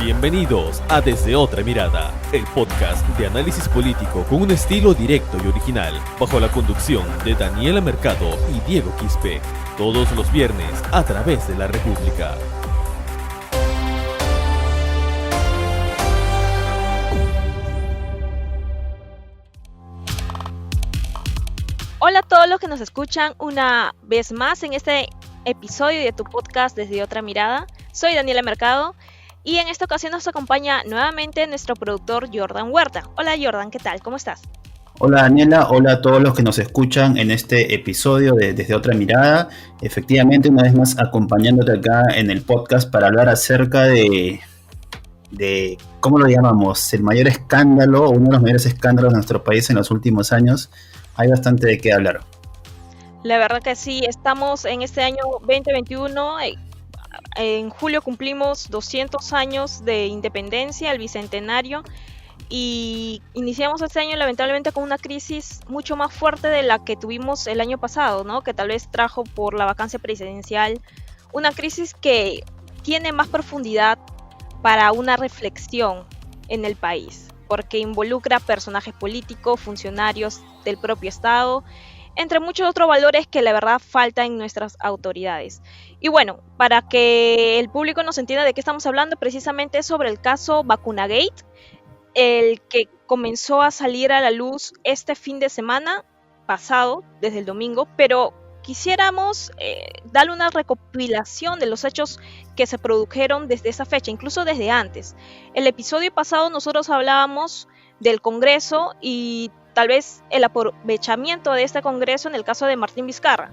Bienvenidos a Desde Otra Mirada, el podcast de análisis político con un estilo directo y original, bajo la conducción de Daniela Mercado y Diego Quispe, todos los viernes a través de la República. Hola a todos los que nos escuchan una vez más en este episodio de tu podcast Desde Otra Mirada. Soy Daniela Mercado y en esta ocasión nos acompaña nuevamente nuestro productor Jordan Huerta. Hola Jordan, ¿qué tal? ¿Cómo estás? Hola Daniela, hola a todos los que nos escuchan en este episodio de Desde Otra Mirada. Efectivamente, una vez más acompañándote acá en el podcast para hablar acerca de ¿cómo lo llamamos? El mayor escándalo, uno de los mayores escándalos de nuestro país en los últimos años. Hay bastante de qué hablar. La verdad que sí, estamos en este año 2021, en julio cumplimos 200 años de independencia, el bicentenario, y iniciamos este año lamentablemente con una crisis mucho más fuerte de la que tuvimos el año pasado, ¿no? Que tal vez trajo por la vacancia presidencial, una crisis que tiene más profundidad para una reflexión en el país, porque involucra personajes políticos, funcionarios del propio Estado, entre muchos otros valores que la verdad faltan en nuestras autoridades. Y bueno, para que el público nos entienda de qué estamos hablando, precisamente es sobre el caso Vacunagate, el que comenzó a salir a la luz este fin de semana pasado, desde el domingo, pero quisiéramos darle una recopilación de los hechos que se produjeron desde esa fecha, incluso desde antes. El episodio pasado nosotros hablábamos del Congreso y tal vez el aprovechamiento de este Congreso en el caso de Martín Vizcarra.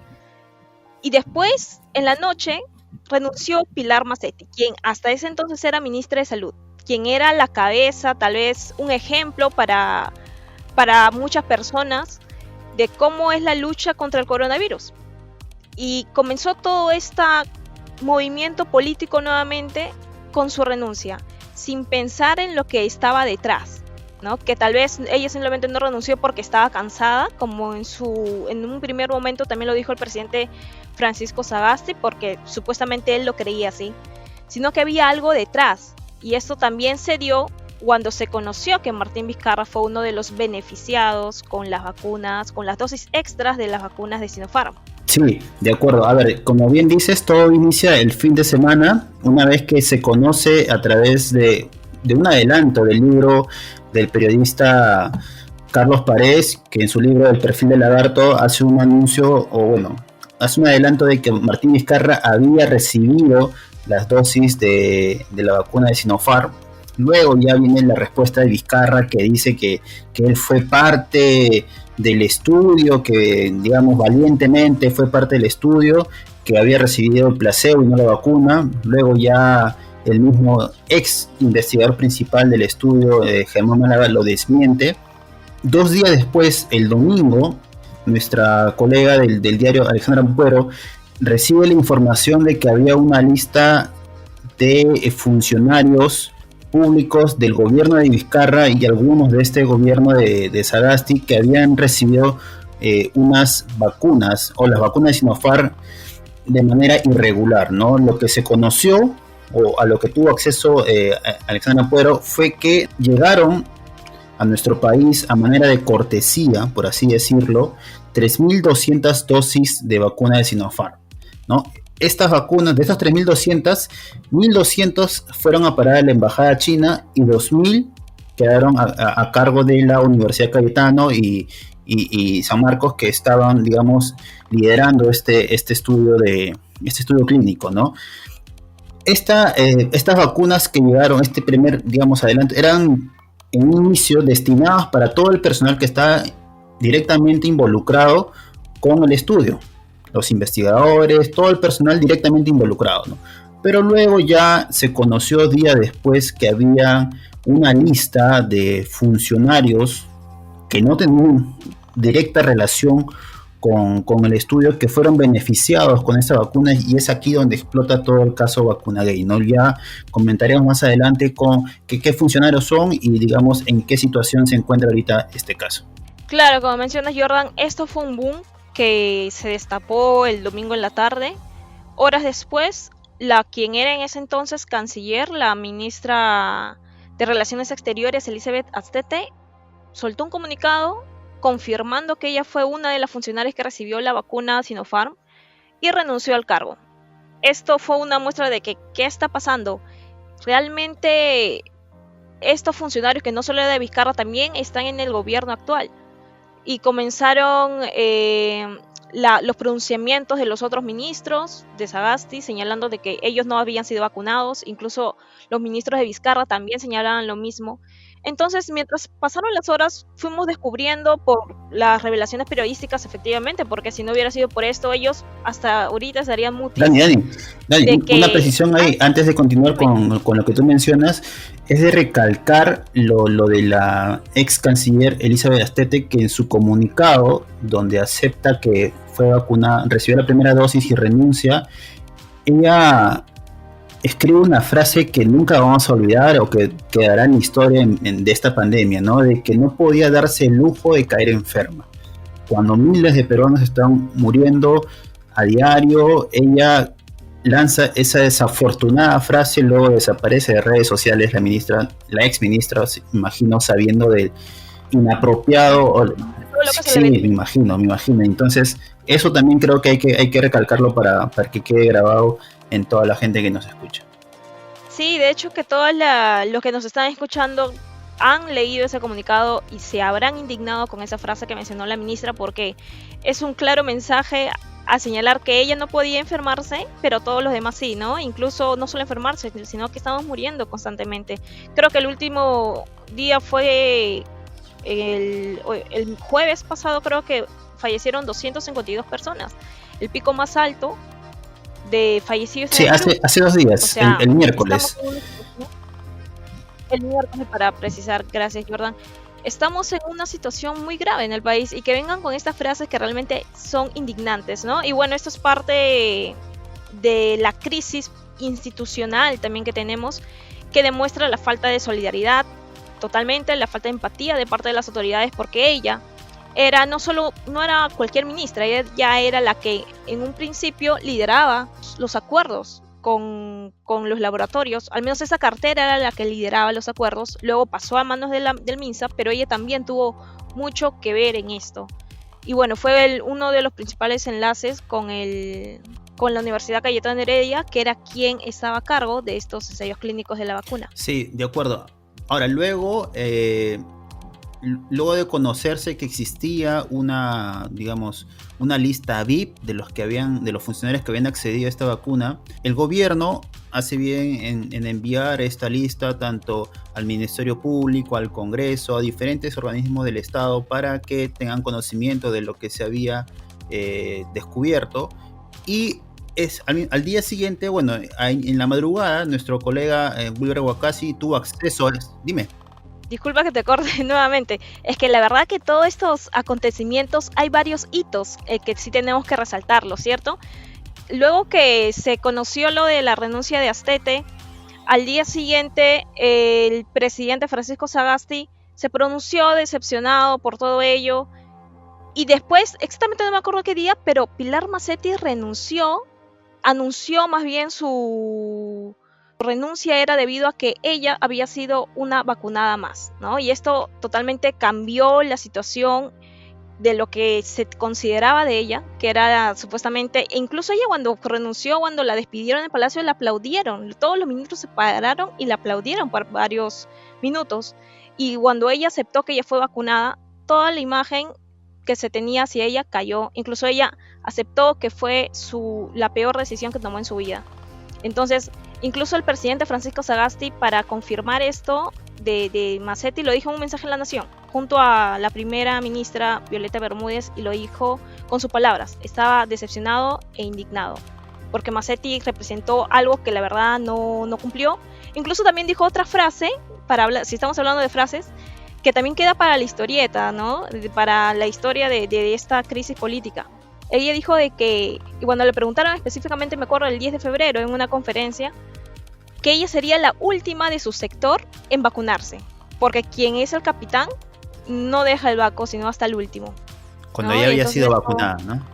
Y después, en la noche, renunció Pilar Macetti, quien hasta ese entonces era ministra de Salud, quien era la cabeza, tal vez un ejemplo para muchas personas de cómo es la lucha contra el coronavirus. Y comenzó todo este movimiento político nuevamente con su renuncia, sin pensar en lo que estaba detrás, ¿no? Que tal vez ella simplemente no renunció porque estaba cansada, como en un primer momento también lo dijo el presidente Francisco Sagasti, porque supuestamente él lo creía así, sino que había algo detrás. Y esto también se dio cuando se conoció que Martín Vizcarra fue uno de los beneficiados con las vacunas, con las dosis extras de las vacunas de Sinopharm. Sí, de acuerdo. A ver, como bien dices, todo inicia el fin de semana, una vez que se conoce a través de un adelanto del libro del periodista Carlos Paredes, que en su libro El perfil del lagarto hace un anuncio, hace un adelanto de que Martín Vizcarra había recibido las dosis de la vacuna de Sinopharm. Luego ya viene la respuesta de Vizcarra, que dice que él fue parte del estudio, que digamos valientemente fue parte del estudio, que había recibido el placebo y no la vacuna. Luego ya el mismo ex investigador principal del estudio, Germán Málaga, lo desmiente. 2 días después, el domingo, nuestra colega del diario Alexandra Ampuero recibe la información de que había una lista de funcionarios públicos del gobierno de Vizcarra y algunos de este gobierno de Sagasti que habían recibido unas vacunas o las vacunas de Sinopharm de manera irregular, ¿no? Lo que se conoció o a lo que tuvo acceso Alexandra Ampuero fue que llegaron a nuestro país a manera de cortesía, por así decirlo, 3.200 dosis de vacuna de Sinopharm, ¿no? Estas vacunas, de estas 3.200, 1.200 fueron a parar a la embajada china y 2.000 quedaron a cargo de la Universidad Cayetano y San Marcos, que estaban, digamos, liderando este estudio clínico, ¿no? Estas vacunas que llegaron, este primer, digamos, adelante, eran en un inicio destinadas para todo el personal que está directamente involucrado con el estudio. Los investigadores, todo el personal directamente involucrado, ¿no? Pero luego ya se conoció días después que había una lista de funcionarios que no tenían directa relación con el estudio, que fueron beneficiados con esta vacuna, y es aquí donde explota todo el caso Vacunagate, ¿no? Ya comentaremos más adelante con qué funcionarios son y digamos en qué situación se encuentra ahorita este caso. Claro, como mencionas Jordan, esto fue un boom que se destapó el domingo en la tarde. Horas después, quien era en ese entonces canciller, la ministra de Relaciones Exteriores, Elizabeth Astete, soltó un comunicado confirmando que ella fue una de las funcionarias que recibió la vacuna Sinopharm y renunció al cargo. Esto fue una muestra de que qué está pasando. Realmente estos funcionarios, que no solo de Vizcarra, también están en el gobierno actual. Y comenzaron los pronunciamientos de los otros ministros de Sagasti señalando de que ellos no habían sido vacunados. Incluso los ministros de Vizcarra también señalaban lo mismo. Entonces, mientras pasaron las horas, fuimos descubriendo por las revelaciones periodísticas, efectivamente, porque si no hubiera sido por esto, ellos hasta ahorita estarían mutis. Dani, una precisión ahí, antes de continuar con lo que tú mencionas, es de recalcar lo de la ex canciller Elizabeth Astete, que en su comunicado, donde acepta que fue vacunada, recibió la primera dosis y renuncia, ella escribe una frase que nunca vamos a olvidar o que quedará en la historia de esta pandemia, ¿no? De que no podía darse el lujo de caer enferma. Cuando miles de peruanos están muriendo a diario, ella lanza esa desafortunada frase, luego desaparece de redes sociales la ex ministra, imagino, sabiendo del inapropiado. Sí, me imagino. Entonces, eso también creo que hay que recalcarlo para que quede grabado en toda la gente que nos escucha. Sí, de hecho que todos los que nos están escuchando han leído ese comunicado y se habrán indignado con esa frase que mencionó la ministra, porque es un claro mensaje a señalar que ella no podía enfermarse, pero todos los demás sí, ¿no? Incluso no solo enfermarse, sino que estamos muriendo constantemente. Creo que el último día fue el jueves pasado, creo que fallecieron 252 personas. El pico más alto de fallecidos. Sí, hace 2 días, o sea, el miércoles. El miércoles, para precisar, gracias Jordan. Estamos en una situación muy grave en el país y que vengan con estas frases que realmente son indignantes, ¿no? Y bueno, esto es parte de la crisis institucional también que tenemos, que demuestra la falta de solidaridad, totalmente, la falta de empatía de parte de las autoridades, porque ella no era cualquier ministra, ella ya era la que en un principio lideraba los acuerdos con los laboratorios. Al menos esa cartera era la que lideraba los acuerdos, luego pasó a manos del MINSA, pero ella también tuvo mucho que ver en esto. Y bueno, fue uno de los principales enlaces con la Universidad Cayetano Heredia, que era quien estaba a cargo de estos ensayos clínicos de la vacuna. Sí, de acuerdo. Ahora, luego de conocerse que existía una lista VIP de los funcionarios que habían accedido a esta vacuna, el gobierno hace bien en enviar esta lista tanto al Ministerio Público, al Congreso, a diferentes organismos del Estado para que tengan conocimiento de lo que se había descubierto. Y al día siguiente, bueno, en la madrugada, nuestro colega Wilber Huacasi tuvo acceso a... Dime. Disculpa que te corte nuevamente, es que la verdad que todos estos acontecimientos hay varios hitos que sí tenemos que resaltarlo, ¿cierto? Luego que se conoció lo de la renuncia de Astete, al día siguiente el presidente Francisco Sagasti se pronunció decepcionado por todo ello, y después, exactamente no me acuerdo qué día, pero Pilar Mazzetti anunció más bien su renuncia era debido a que ella había sido una vacunada más, ¿no? Y esto totalmente cambió la situación de lo que se consideraba de ella, que era supuestamente, e incluso ella cuando renunció, cuando la despidieron en el palacio, la aplaudieron, todos los ministros se pararon y la aplaudieron por varios minutos, y cuando ella aceptó que ella fue vacunada, toda la imagen que se tenía hacia ella cayó, incluso ella aceptó que fue la peor decisión que tomó en su vida. Entonces, incluso el presidente Francisco Sagasti, para confirmar esto de Mazzetti, lo dijo en un mensaje en La Nación, junto a la primera ministra Violeta Bermúdez, y lo dijo con sus palabras: estaba decepcionado e indignado, porque Mazzetti representó algo que la verdad no cumplió. Incluso también dijo otra frase, si estamos hablando de frases, que también queda para la historieta, ¿no? Para la historia de esta crisis política. Ella dijo de que, y cuando le preguntaron específicamente, me acuerdo, el 10 de febrero en una conferencia, que ella sería la última de su sector en vacunarse, porque quien es el capitán no deja el vaco sino hasta el último. Cuando ya había sido vacunada, ¿no?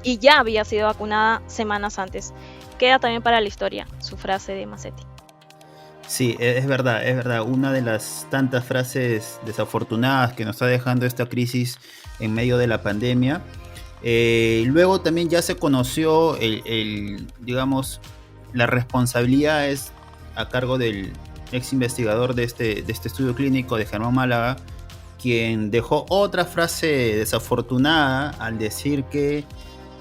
Y ya había sido vacunada semanas antes. queda también para la historia su frase de Mazzetti. Sí, es verdad. Una de las tantas frases desafortunadas que nos está dejando esta crisis en medio de la pandemia. Luego también ya se conoció digamos, las responsabilidades a cargo del ex investigador de este estudio clínico, de Germán Málaga, quien dejó otra frase desafortunada al decir que,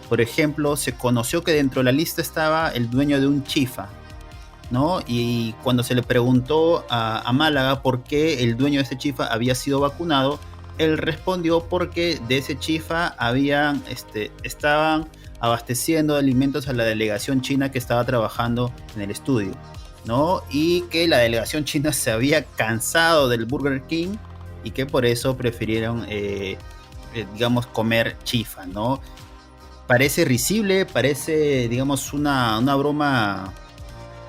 por ejemplo, se conoció que dentro de la lista estaba el dueño de un chifa, ¿no? Y cuando se le preguntó a Málaga por qué el dueño de ese chifa había sido vacunado, él respondió porque de ese chifa estaban abasteciendo alimentos a la delegación china que estaba trabajando en el estudio, ¿no? Y que la delegación china se había cansado del Burger King y que por eso prefirieron, digamos, comer chifa, ¿no? Parece risible, parece, digamos, una broma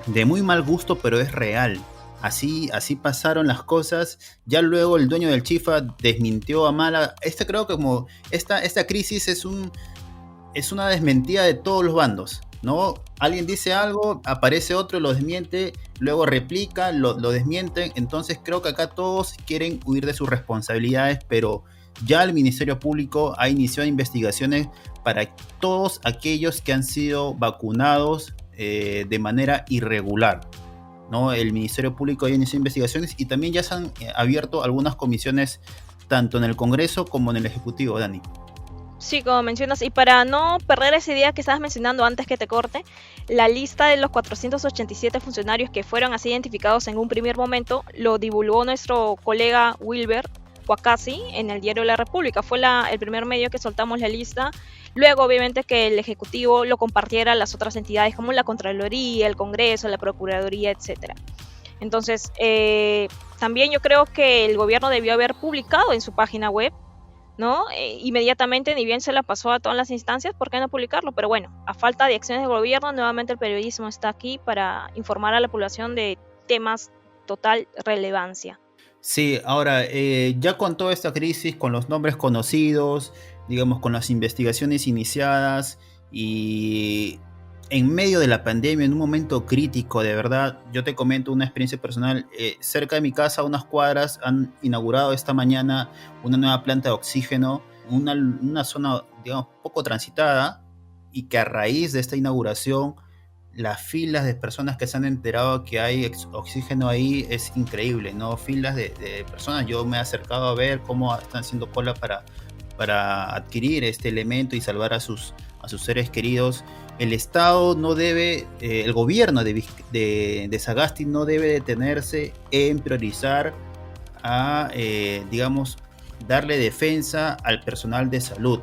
de muy mal gusto, pero es real. Así pasaron las cosas. Ya luego el dueño del chifa desmintió a Málaga. Creo que como esta crisis es una desmentida de todos los bandos, ¿no? Alguien dice algo, aparece otro, lo desmiente, luego replica, lo desmienten. Entonces creo que acá todos quieren huir de sus responsabilidades, pero ya el Ministerio Público ha iniciado investigaciones para todos aquellos que han sido vacunados de manera irregular, ¿no? El Ministerio Público ya inició investigaciones y también ya se han abierto algunas comisiones tanto en el Congreso como en el Ejecutivo, Dani. Sí, como mencionas, y para no perder esa idea que estabas mencionando antes que te corte, la lista de los 487 funcionarios que fueron así identificados en un primer momento lo divulgó nuestro colega Wilber Huacasi en el diario La República. Fue el primer medio que soltamos la lista. Luego, obviamente, que el Ejecutivo lo compartiera a las otras entidades como la Contraloría, el Congreso, la Procuraduría, etc. Entonces, también yo creo que el gobierno debió haber publicado en su página web, ¿no? Inmediatamente, ni bien se la pasó a todas las instancias, ¿por qué no publicarlo? Pero bueno, a falta de acciones del gobierno, nuevamente el periodismo está aquí para informar a la población de temas total relevancia. Sí, ahora, ya con toda esta crisis, con los nombres conocidos, digamos, con las investigaciones iniciadas y en medio de la pandemia, en un momento crítico, de verdad, yo te comento una experiencia personal. Cerca de mi casa, a unas cuadras, han inaugurado esta mañana una nueva planta de oxígeno, una zona, digamos, poco transitada, y que a raíz de esta inauguración, las filas de personas que se han enterado que hay oxígeno ahí es increíble, ¿no? Filas de personas. Yo me he acercado a ver cómo están haciendo cola para adquirir este elemento y salvar a sus seres queridos. El Estado no debe, el gobierno de Sagasti no debe detenerse en priorizar digamos, darle defensa al personal de salud.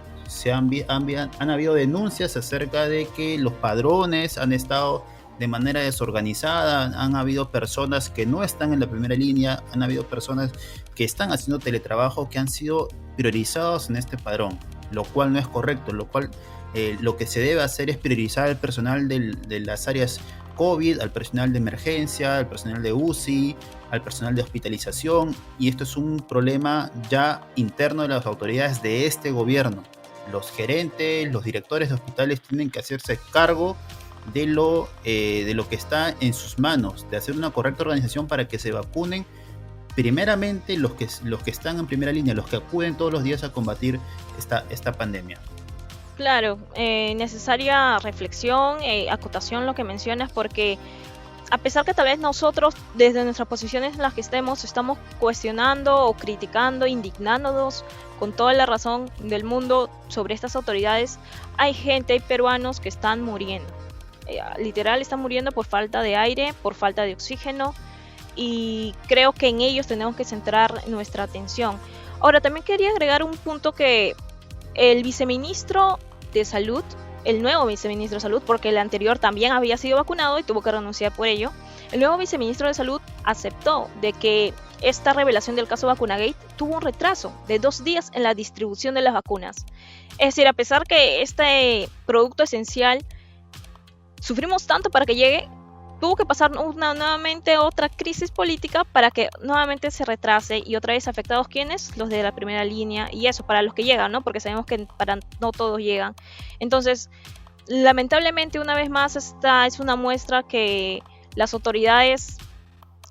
Han habido denuncias acerca de que los padrones han estado de manera desorganizada, han habido personas que no están en la primera línea, han habido personas que están haciendo teletrabajo que han sido priorizados en este padrón, lo cual no es correcto. Lo que se debe hacer es priorizar al personal de las áreas COVID, al personal de emergencia, al personal de UCI, al personal de hospitalización, y esto es un problema ya interno de las autoridades de este gobierno. Los gerentes, los directores de hospitales tienen que hacerse cargo de lo que está en sus manos, de hacer una correcta organización para que se vacunen primeramente los que están en primera línea, los que acuden todos los días a combatir esta pandemia. Claro, necesaria reflexión, acotación lo que mencionas, porque a pesar que tal vez nosotros desde nuestras posiciones en las que estamos cuestionando o criticando, indignándonos con toda la razón del mundo sobre estas autoridades, hay peruanos que están muriendo. Literal están muriendo por falta de aire, por falta de oxígeno, y creo que en ellos tenemos que centrar nuestra atención. Ahora, también quería agregar un punto que el viceministro de Salud, el nuevo viceministro de Salud, porque el anterior también había sido vacunado y tuvo que renunciar por ello, el nuevo viceministro de Salud aceptó de que esta revelación del caso Vacunagate tuvo un retraso de 2 días en la distribución de las vacunas. Es decir, a pesar que este producto esencial sufrimos tanto para que llegue, tuvo que pasar nuevamente otra crisis política para que nuevamente se retrase, y otra vez afectados ¿quiénes? Los de la primera línea, y eso para los que llegan, ¿no? Porque sabemos que para no todos llegan. Entonces, lamentablemente, una vez más, esta es una muestra que las autoridades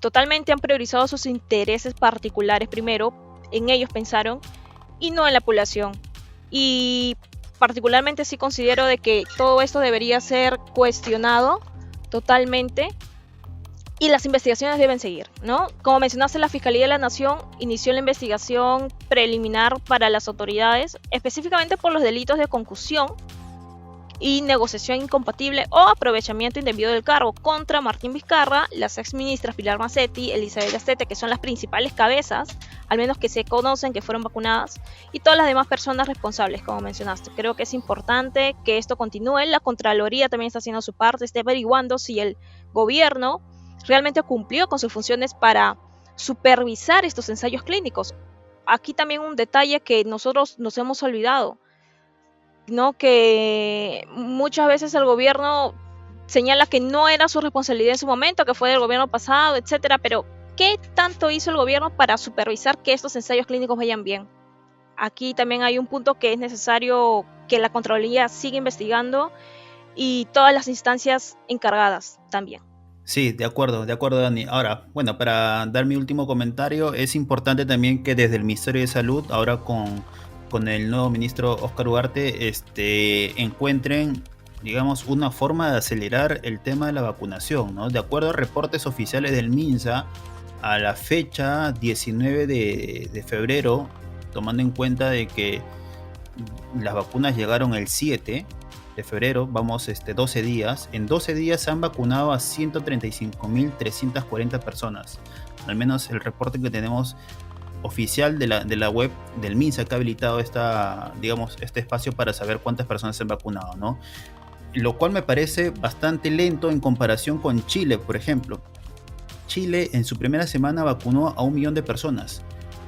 totalmente han priorizado sus intereses particulares primero, en ellos pensaron, y no en la población. Y particularmente sí considero de que todo esto debería ser cuestionado totalmente y las investigaciones deben seguir, ¿no? Como mencionaste, la Fiscalía de la Nación inició la investigación preliminar para las autoridades, específicamente por los delitos de concusión y negociación incompatible o aprovechamiento indebido del cargo contra Martín Vizcarra, las exministras Pilar Macetti, Elizabeth Astete, que son las principales cabezas, al menos que se conocen, que fueron vacunadas, y todas las demás personas responsables, como mencionaste. Creo que es importante que esto continúe. La Contraloría también está haciendo su parte, está averiguando si el gobierno realmente cumplió con sus funciones para supervisar estos ensayos clínicos. Aquí también un detalle que nosotros nos hemos olvidado, ¿no? Que muchas veces el gobierno señala que no era su responsabilidad en su momento, que fue del gobierno pasado, etcétera, pero ¿qué tanto hizo el gobierno para supervisar que estos ensayos clínicos vayan bien? Aquí también hay un punto que es necesario que la Contraloría siga investigando y todas las instancias encargadas también. Sí, de acuerdo, Dani. Ahora, bueno, para dar mi último comentario, es importante también que desde el Ministerio de Salud, ahora con el nuevo ministro Óscar Ugarte, encuentren, digamos, una forma de acelerar el tema de la vacunación, ¿no? De acuerdo a reportes oficiales del MINSA, a la fecha 19 de febrero, tomando en cuenta de que las vacunas llegaron el 7 de febrero, vamos 12 días. En 12 días se han vacunado a 135.340 personas. Al menos el reporte que tenemos oficial de la web del MINSA, que ha habilitado este espacio para saber cuántas personas se han vacunado, ¿no? Lo cual me parece bastante lento en comparación con Chile, por ejemplo. Chile en su primera semana vacunó a 1 millón de personas.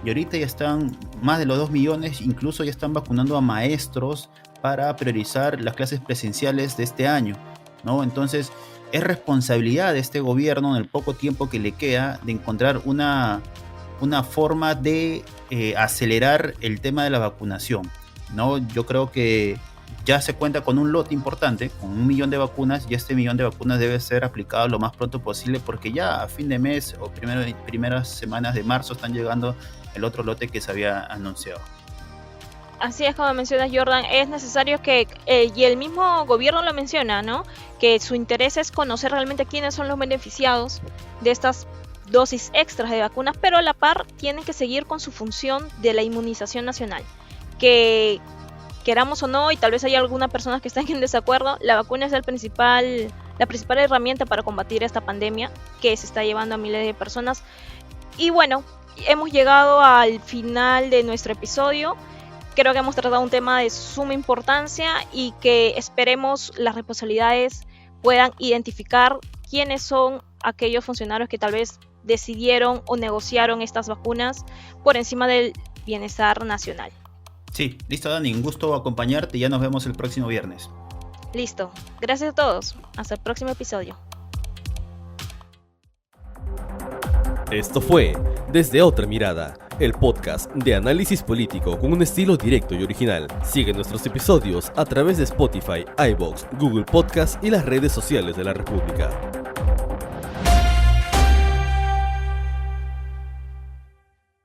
Y ahorita ya están más de los 2 millones, incluso ya están vacunando a maestros para priorizar las clases presenciales de este año, ¿no? Entonces, es responsabilidad de este gobierno, en el poco tiempo que le queda, de encontrar una forma de acelerar el tema de la vacunación, ¿no? Yo creo que ya se cuenta con un lote importante, con 1 millón de vacunas, y este 1 millón de vacunas debe ser aplicado lo más pronto posible, porque ya a fin de mes o primeras semanas de marzo están llegando el otro lote que se había anunciado. Así es, como mencionas, Jordan, es necesario que, y el mismo gobierno lo menciona, ¿no? Que su interés es conocer realmente quiénes son los beneficiados de estas dosis extras de vacunas, pero a la par tienen que seguir con su función de la inmunización nacional. Que queramos o no, y tal vez haya algunas personas que estén en desacuerdo, la vacuna es la principal herramienta para combatir esta pandemia que se está llevando a miles de personas. Y bueno, hemos llegado al final de nuestro episodio. Creo que hemos tratado un tema de suma importancia y que esperemos las responsabilidades puedan identificar quiénes son aquellos funcionarios que tal vez decidieron o negociaron estas vacunas por encima del bienestar nacional. Sí, listo, Dani, un gusto acompañarte y ya nos vemos el próximo viernes. Listo, gracias a todos, hasta el próximo episodio. Esto fue Desde Otra Mirada, el podcast de análisis político con un estilo directo y original. Sigue nuestros episodios a través de Spotify, iVoox, Google Podcast y las redes sociales de la República.